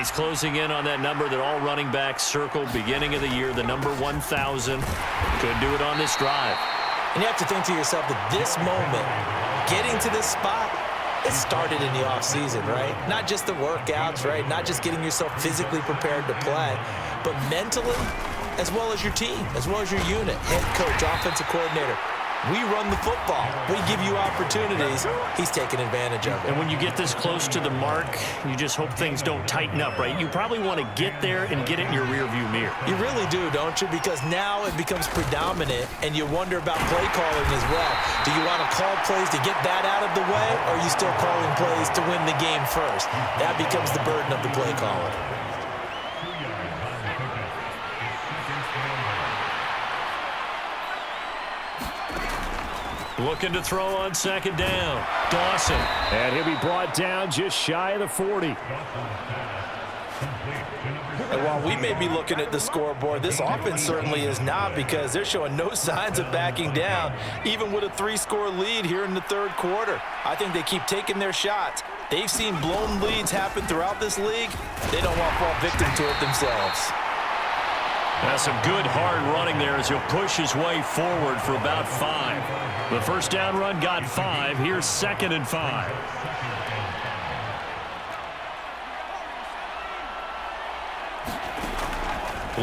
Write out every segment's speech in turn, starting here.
he's closing in on that number that all running backs circled beginning of the year, the number 1,000. Could do it on this drive. And you have to think to yourself that this moment, getting to this spot, it started in the offseason, right? Not just the workouts, right? Not just getting yourself physically prepared to play, but mentally, as well as your team, as well as your unit, head coach, offensive coordinator. We run the football. We give you opportunities. He's taking advantage of it. And when you get this close to the mark, you just hope things don't tighten up, right? You probably want to get there and get it in your rearview mirror. You really do, don't you? Because now it becomes predominant, and you wonder about play calling as well. Do you want to call plays to get that out of the way, or are you still calling plays to win the game first? That becomes the burden of the play caller. Looking to throw on second down. Dawson. And he'll be brought down just shy of the 40. And while we may be looking at the scoreboard, this offense certainly is not, because they're showing no signs of backing down, even with a 3-score lead here in the third quarter. I think they keep taking their shots. They've seen blown leads happen throughout this league. They don't want to fall victim to it themselves. That's some good hard running there as he'll push his way forward for about 5. The first down run got 5. Here's 2nd and 5.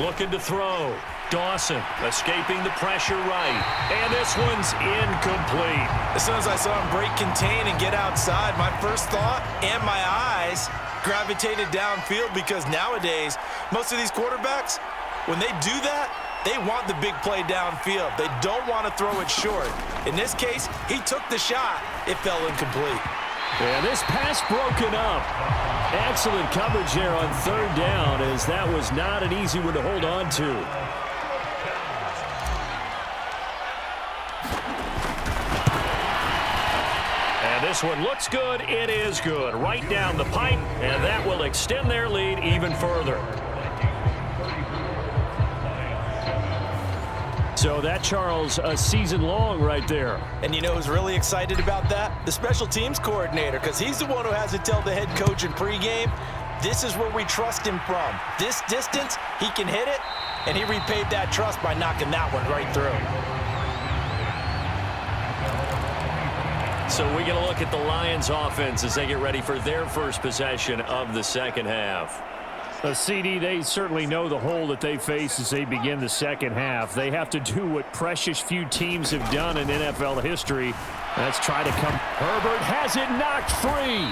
Looking to throw. Dawson escaping the pressure right. And this one's incomplete. As soon as I saw him break contain and get outside, my first thought and my eyes gravitated downfield, because nowadays, most of these quarterbacks, when they do that, they want the big play downfield. They don't want to throw it short. In this case, he took the shot. It fell incomplete. And this pass broken up. Excellent coverage there on third down, as that was not an easy one to hold on to. And this one looks good. It is good. Right down the pipe, and that will extend their lead even further. So that, Charles, a season long right there. And you know who's really excited about that? The special teams coordinator, because he's the one who has to tell the head coach in pregame, this is where we trust him from. This distance, he can hit it, and he repaid that trust by knocking that one right through. So we get a look at the Lions offense as they get ready for their first possession of the second half. CD, they certainly know the hole that they face as they begin the second half. They have to do what precious few teams have done in NFL history. Let's try to come. Herbert has it knocked free.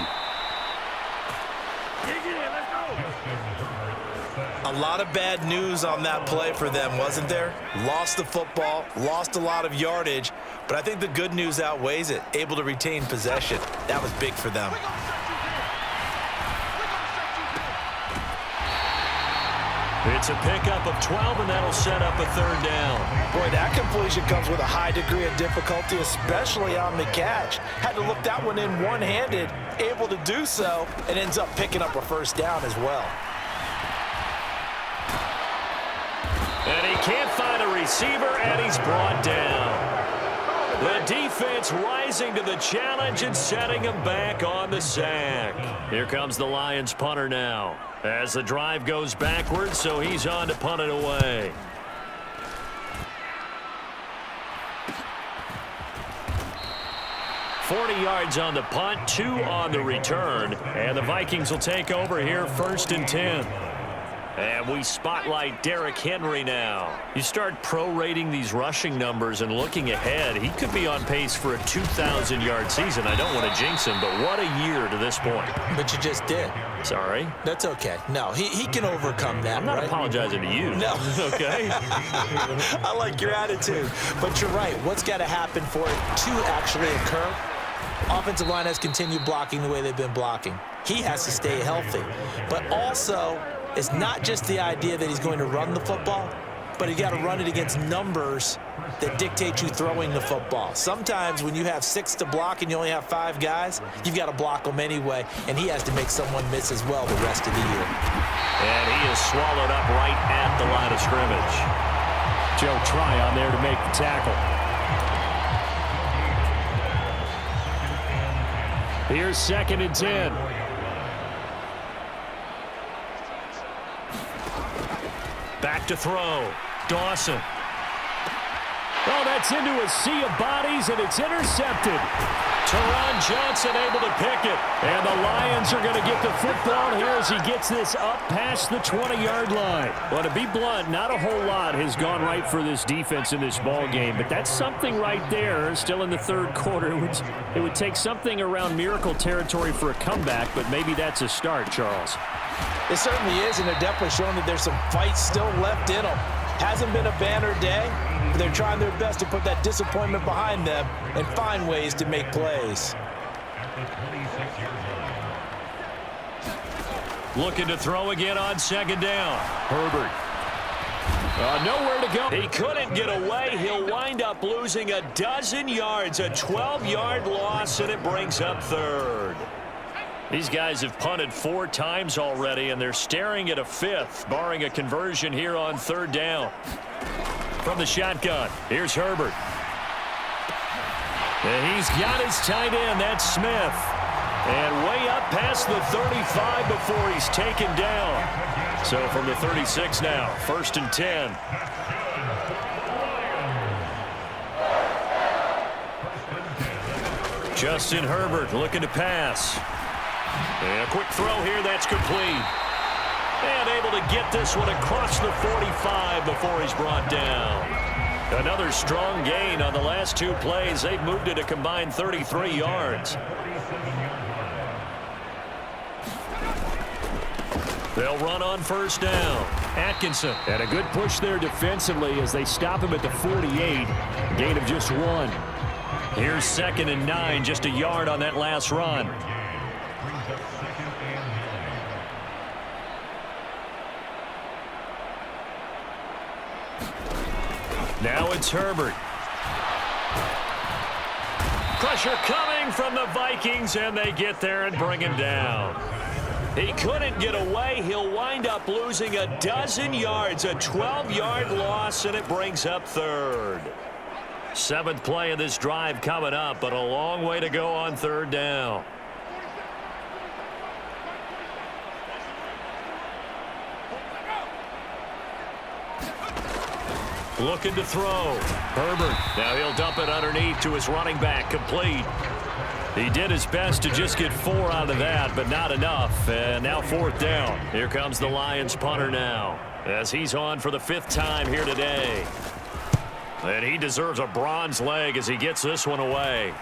A lot of bad news on that play for them, wasn't there? Lost the football, lost a lot of yardage, but I think the good news outweighs it. Able to retain possession. That was big for them. It's a pickup of 12, and that'll set up a third down. Boy, that completion comes with a high degree of difficulty, especially on the catch. Had to look that one in one-handed, able to do so, and ends up picking up a first down as well. And he can't find a receiver, and he's brought down. The defense rising to the challenge and setting him back on the sack. Here comes the Lions punter now, as the drive goes backwards, so he's on to punt it away. .40 yards on the punt, 2 on the return, and the Vikings will take over here 1st and 10. And we spotlight Derrick Henry now. You start prorating these rushing numbers and looking ahead, he could be on pace for a 2,000-yard season. I don't want to jinx him, but what a year to this point. But you just did. Sorry? That's okay. No, he can overcome that, I'm not right? apologizing to you. No. Okay? I like your attitude. But you're right. What's got to happen for it to actually occur? Offensive line has continued blocking the way they've been blocking. He has to stay healthy. But also, it's not just the idea that he's going to run the football, but you got to run it against numbers that dictate you throwing the football. Sometimes when you have 6 to block and you only have 5 guys, you've got to block them anyway, and he has to make someone miss as well the rest of the year. And he is swallowed up right at the line of scrimmage. Joe Tryon there to make the tackle. Here's 2nd and 10. Back to throw. Dawson. Oh, that's into a sea of bodies, and it's intercepted. Teron Johnson able to pick it. And the Lions are going to get the football here as he gets this up past the 20-yard line. Well, to be blunt, not a whole lot has gone right for this defense in this ball game, but that's something right there. Still in the third quarter. It would take something around miracle territory for a comeback, but maybe that's a start, Charles. It certainly is, and they're definitely showing that there's some fight still left in them. Hasn't been a banner day, but they're trying their best to put that disappointment behind them and find ways to make plays. Looking to throw again on second down. Herbert. Nowhere to go. He couldn't get away. He'll wind up losing a dozen yards, a 12-yard loss, and it brings up third. These guys have punted 4 times already, and they're staring at a fifth, barring a conversion here on third down. From the shotgun, here's Herbert. And he's got his tight end. That's Smith. And way up past the 35 before he's taken down. So from the 36 now, 1st and 10. Justin Herbert looking to pass. And a quick throw here, that's complete. And able to get this one across the 45 before he's brought down. Another strong gain on the last 2 plays. They've moved it a combined 33 yards. They'll run on first down. Atkinson. And a good push there defensively as they stop him at the 48. Gain of just 1. Here's 2nd and 9, just a yard on that last run. Now it's Herbert. Pressure coming from the Vikings, and they get there and bring him down. He couldn't get away. He'll wind up losing a dozen yards, a 12-yard loss, and it brings up third. 7th play of this drive coming up, but a long way to go on third down. Looking to throw. Herbert. Now he'll dump it underneath to his running back. Complete. He did his best to just get 4 out of that, but not enough. And now 4th down. Here comes the Lions punter now, as he's on for the 5th time here today. And he deserves a bronze leg as he gets this one away.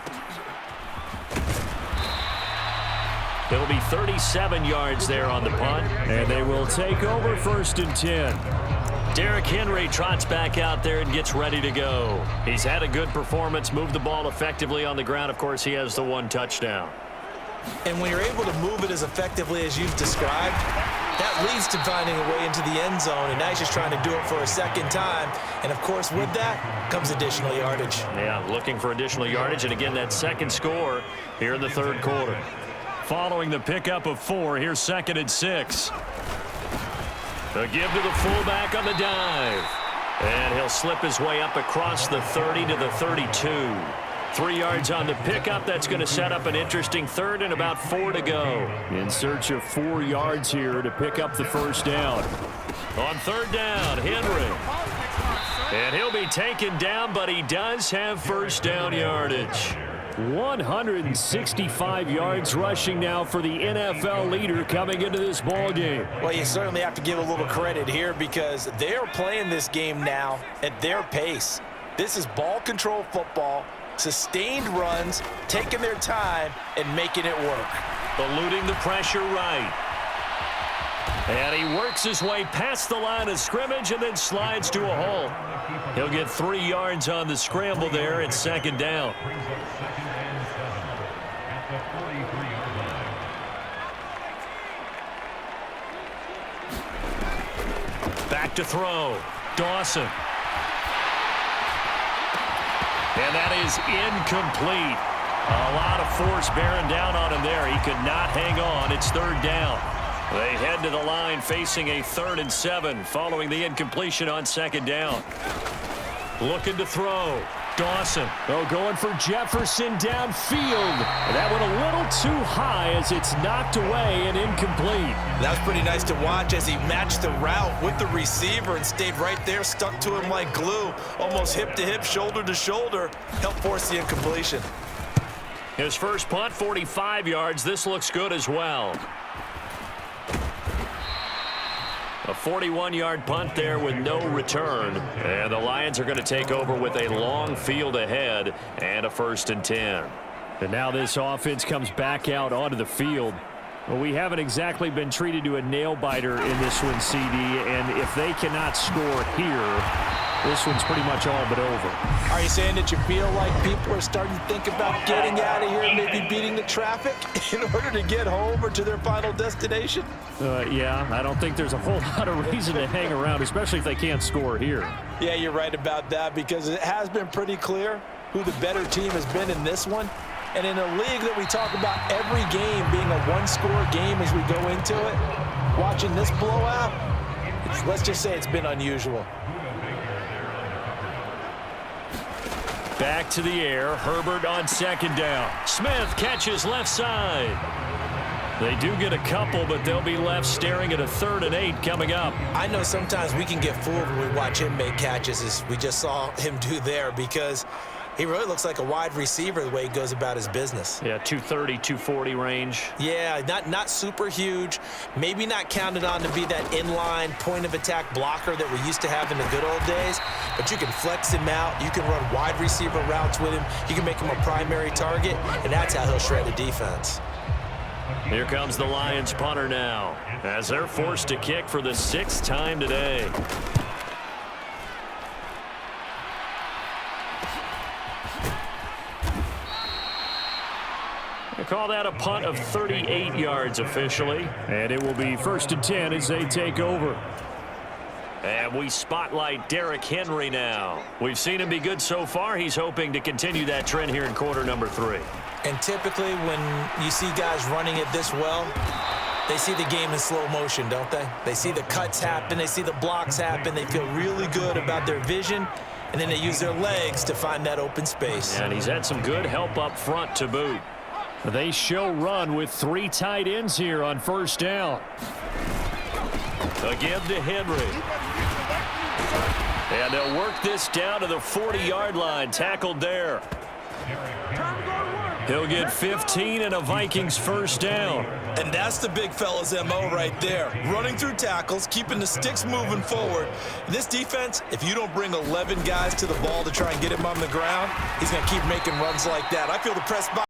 It'll be 37 yards there on the punt. And they will take over 1st and 10. Derrick Henry trots back out there and gets ready to go. He's had a good performance, moved the ball effectively on the ground. Of course, he has the 1 touchdown. And when you're able to move it as effectively as you've described, that leads to finding a way into the end zone, and now he's just trying to do it for a 2nd time. And, of course, with that comes additional yardage. Yeah, looking for additional yardage, and again, that 2nd score here in the 3rd quarter. Following the pickup of 4, here's 2nd and 6. A give to the fullback on the dive. And he'll slip his way up across the 30 to the 32. 3 yards on the pickup. That's going to set up an interesting 3rd and about 4 to go. In search of 4 yards here to pick up the 1st down. On 3rd down, Henry. And he'll be taken down, but he does have 1st down yardage. 165 yards rushing now for the NFL leader coming into this ball game. Well, you certainly have to give a little credit here because they're playing this game now at their pace. This is ball control football, sustained runs, taking their time, and making it work. Eluding the pressure right. And he works his way past the line of scrimmage and then slides to a halt. He'll get 3 yards on the scramble there at 2nd down. Back to throw. Dawson. And that is incomplete. A lot of force bearing down on him there. He could not hang on. It's 3rd down. They head to the line facing a 3rd and 7 following the incompletion on 2nd down. Looking to throw. Dawson. Oh, going for Jefferson downfield. That went a little too high as it's knocked away and incomplete. That was pretty nice to watch as he matched the route with the receiver and stayed right there, stuck to him like glue, almost hip to hip, shoulder to shoulder, helped force the incompletion. His first punt, 45 yards. This looks good as well. A 41-yard punt there with no return. And the Lions are going to take over with a long field ahead and a 1st and 10. And now this offense comes back out onto the field. Well, we haven't exactly been treated to a nail-biter in this one, CD. And if they cannot score here, this one's pretty much all but over. Are you saying that you feel like people are starting to think about getting out of here and maybe beating the traffic in order to get home or to their final destination? Yeah, I don't think there's a whole lot of reason to hang around, especially if they can't score here. Yeah, you're right about that because it has been pretty clear who the better team has been in this one. And in a league that we talk about every game being a one-score game as we go into it, watching this blowout, let's just say it's been unusual. Back to the air. Herbert on 2nd down. Smith catches left side. They do get a couple, but they'll be left staring at a 3rd and 8 coming up. I know sometimes we can get fooled when we watch him make catches, as we just saw him do there, because he really looks like a wide receiver the way he goes about his business. Yeah, 230, 240 range. Yeah, not super huge. Maybe not counted on to be that inline point-of-attack blocker that we used to have in the good old days, but you can flex him out. You can run wide receiver routes with him. You can make him a primary target, and that's how he'll shred a defense. Here comes the Lions punter now, as they're forced to kick for the 6th time today. They call that a punt of 38 yards officially. And it will be 1st and 10 as they take over. And we spotlight Derrick Henry now. We've seen him be good so far. He's hoping to continue that trend here in quarter number 3. And typically when you see guys running it this well, they see the game in slow motion, don't they? They see the cuts happen. They see the blocks happen. They feel really good about their vision. And then they use their legs to find that open space. And he's had some good help up front to boot. They show run with 3 tight ends here on 1st down. Again to Henry. And they'll work this down to the 40-yard line. Tackled there. He'll get 15 and a Vikings 1st down. And that's the big fella's MO right there. Running through tackles, keeping the sticks moving forward. This defense, if you don't bring 11 guys to the ball to try and get him on the ground, he's going to keep making runs like that. I feel the press box.